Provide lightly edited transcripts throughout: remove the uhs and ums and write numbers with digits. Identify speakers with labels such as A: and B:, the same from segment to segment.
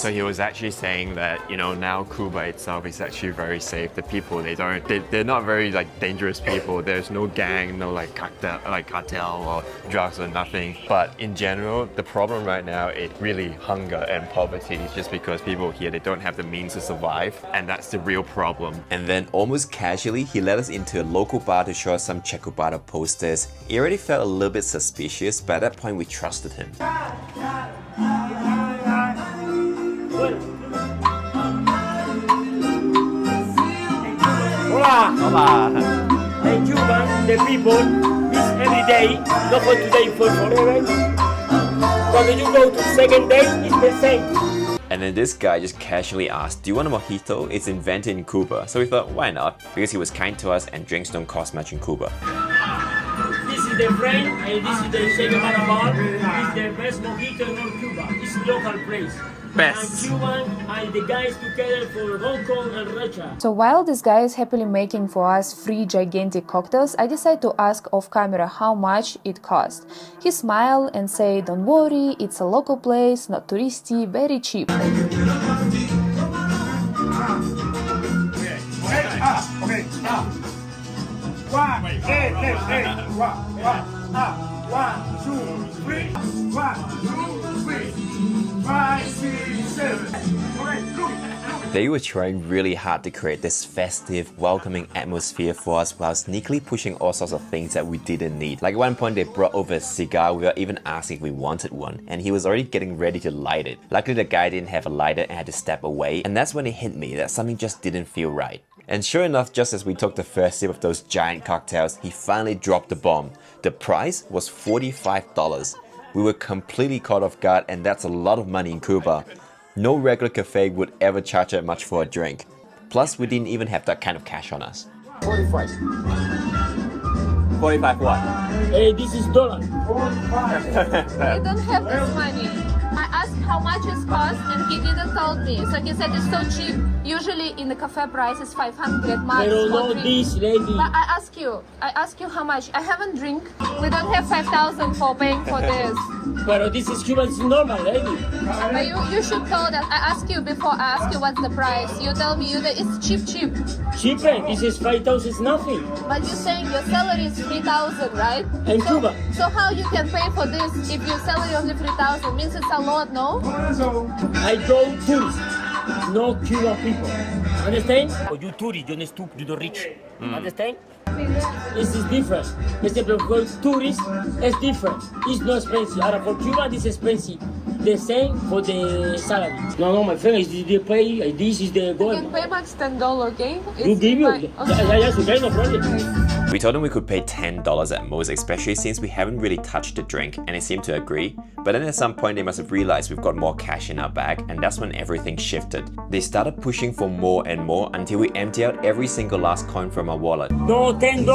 A: So he was actually saying that, you know, now Cuba itself is actually very safe. The people, they're not very like dangerous people. There's no gang, no like cartel or drugs or nothing. But in general, the problem right now is really hunger and poverty. It's just because people here, they don't have the means to survive, and that's the real problem.
B: And then almost casually, he led us into a local bar to show us some Cubano posters. It already felt a little bit suspicious, but at that point we trusted him.
C: Hola!
B: Hola!
C: In Cuba, the people is every day, not for today, for forever. When you go to second day, it's the same.
B: And then this guy just casually asked, do you want a mojito? It's invented in Cuba. So we thought, why not? Because he was kind to us and drinks don't cost much in Cuba.
C: This is the friend, and this is the Cubanos bar. It's the best mojito in all Cuba. It's local place.
A: Best.
C: And Cuban and the guys together for Hong Kong and Russia.
D: So while this guy is happily making for us free gigantic cocktails, I decided to ask off camera how much it cost. He smiled and said, don't worry, it's a local place, not touristy, very cheap.
B: They were trying really hard to create this festive, welcoming atmosphere for us while sneakily pushing all sorts of things that we didn't need. Like at one point they brought over a cigar without even asking if we wanted one, and he was already getting ready to light it. Luckily the guy didn't have a lighter and had to step away, and that's when it hit me that something just didn't feel right. And sure enough, just as we took the first sip of those giant cocktails, he finally dropped the bomb. The price was $45. We were completely caught off guard, and that's a lot of money in Cuba. No regular cafe would ever charge that much for a drink. Plus, we didn't even have that kind of cash on us.
C: 45.
B: 45 what?
C: Hey, this is dollar.
D: We don't have this money. I asked how much it cost and he didn't tell me. So he said it's so cheap. Usually in the cafe price is 500 max.
C: Pero no this, lady.
D: But I ask you how much. I haven't drink. We don't have 5,000 for paying for this.
C: Pero this is Cuban, it's normal, lady.
D: But you should tell that. I ask you before I ask you what's the price. You tell me that it's cheap.
C: Cheaper, this is 5,000, is nothing.
D: But you're saying your salary is 3,000, right?
C: In Cuba.
D: So how you can pay for this if your salary only 3,000? Means it's a lot, no?
C: I go tourist, no Cuban people. Understand? Or you tourist, you not you the rich. Understand? This is different. Example, for tourists, it's different. It's not expensive. For Cuba, it's expensive. The same for the salary. No, my friend, they pay. This is the goal.
D: You can pay max $10, okay?
C: You give you.
D: Okay.
C: Yes, okay, no problem.
B: We told him we could pay $10 at most, especially since we haven't really touched the drink, and they seemed to agree. But then at some point they must have realized we've got more cash in our bag, and that's when everything shifted. They started pushing for more and more until we empty out every single last coin from our wallet.
C: No $10,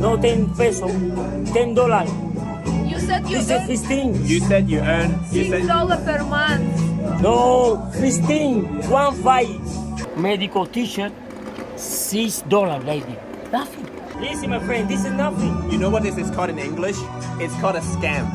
C: no 10 pesos, $10.
D: You said you
C: This
D: earn
C: is 15.
A: You said you earn...
D: $6 per month.
C: No, 15, 1-5. Medical t-shirt, $6, lady. Nothing. Listen, my friend, this is nothing.
A: You know what this is called in English? It's called a scam.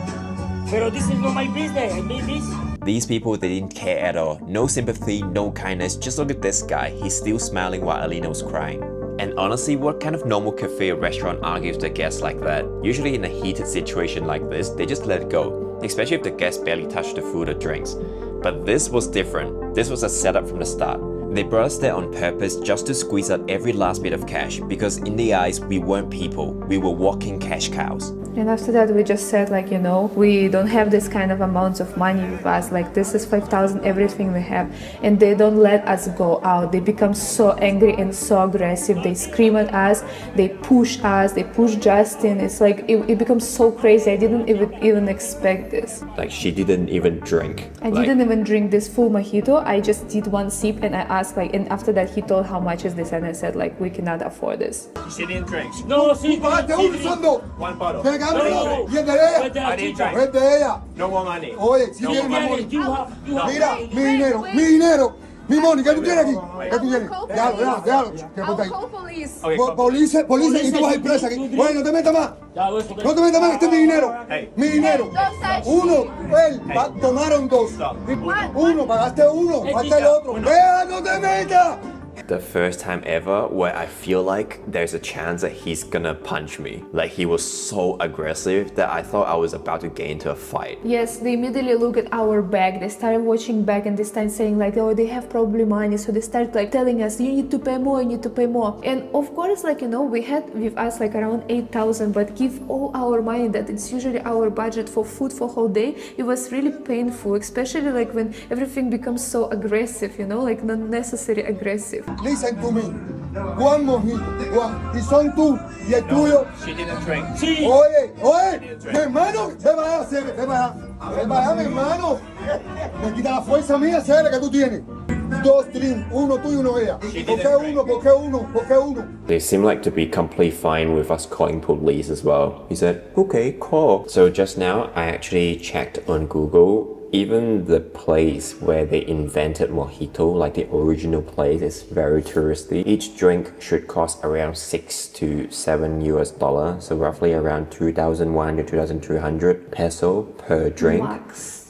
C: Pero this is not my business. I made this.
B: These people, they didn't care at all. No sympathy, no kindness. Just look at this guy. He's still smiling while Alina was crying. And honestly, what kind of normal cafe or restaurant argues their guests like that? Usually in a heated situation like this, they just let it go, especially if the guests barely touch the food or drinks. But this was different. This was a setup from the start. They brought us there on purpose just to squeeze out every last bit of cash, because in their eyes, we weren't people. We were walking cash cows.
D: And after that, we just said, like, you know, we don't have this kind of amounts of money with us. Like, this is 5,000, everything we have. And they don't let us go out. They become so angry and so aggressive. They scream at us. They push us. They push Justin. It's like, it becomes so crazy. I didn't even expect this.
B: Like, she didn't even drink.
D: I didn't even drink this full mojito. I just did one sip and I asked, like, and after that, he told how much is this, and I said, like, we cannot afford this.
A: She didn't drink.
C: No, sí,
A: One bottle.
C: No.
E: ¿Y el de ella?
A: I didn't drink.
E: ¿Es de ella?
A: No more money.
E: Oye, si
A: No
E: tiene
A: more
E: más
A: money.
E: money. Mira, mi dinero, Mi Moni, ¿qué tú tienes aquí? ¿Qué tú tienes? Déjalo. ¿Qué ponte ahí?
D: police.
E: Policía, y tú vas a ir presa aquí. Bueno, no te metas más. No te metas más, este es mi dinero. Mi dinero. Tomaron dos. Uno, pagaste uno, pagaste el otro. ¡Vea, no te metas!
B: The first time ever where I feel like there's a chance that he's gonna punch me. Like he was so aggressive that I thought I was about to get into a fight.
D: Yes, they immediately look at our bag. They started watching back and they start saying like, oh, they have probably money. So they start like telling us, you need to pay more, you need to pay more. And of course, like, you know, we had with us like around 8,000, but give all our money that it's usually our budget for food for whole day. It was really painful, especially like when everything becomes so aggressive, you know, like unnecessary aggressive.
E: Listen to me. Juan Mojito, Juan, y son tú y el tuyo.
C: Sí.
E: Oye, mi hermano, ve para allá, mi hermano. Me quita la fuerza mía, sério, que tú tienes. Dos drinks, uno tú y uno ella. ¿Por qué uno?
B: They seem like to be completely fine with us calling police as well. He said, okay, call. So just now, I actually checked on Google. Even the place where they invented mojito, like the original place, is very touristy. Each drink should cost around $6 to $7, so roughly around 2,100 to 2,300 peso per drink.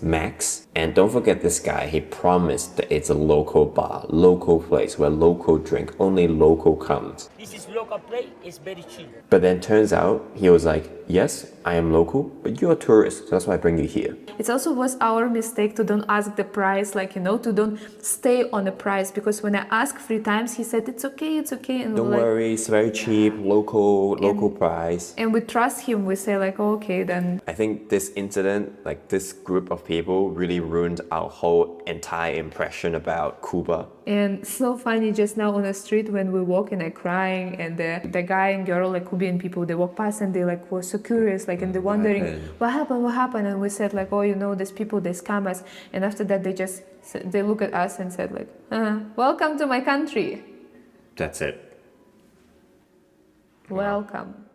B: Max. And don't forget this guy, he promised that it's a local bar, local place where local drink, only local comes.
C: This is local place, it's very cheap.
B: But then turns out, he was like, yes, I am local, but you're a tourist, so that's why I bring you here.
D: It also was our mistake to don't ask the price, like, you know, to don't stay on the price, because when I asked 3 times, he said, it's okay. And
B: Don't worry, it's very cheap, local price.
D: And we trust him, we say like, oh, okay, then.
B: I think this incident, like this group of people really ruined our whole entire impression about Cuba.
D: And so funny just now on the street when we walk and I'm crying, and the guy and girl, like Cuban people, they walk past and they like were so curious, like, and they're wondering what happened, and we said like, oh, you know, there's people, they scam us, and after that they look at us and said like, welcome to my country.
B: That's it.
D: Welcome.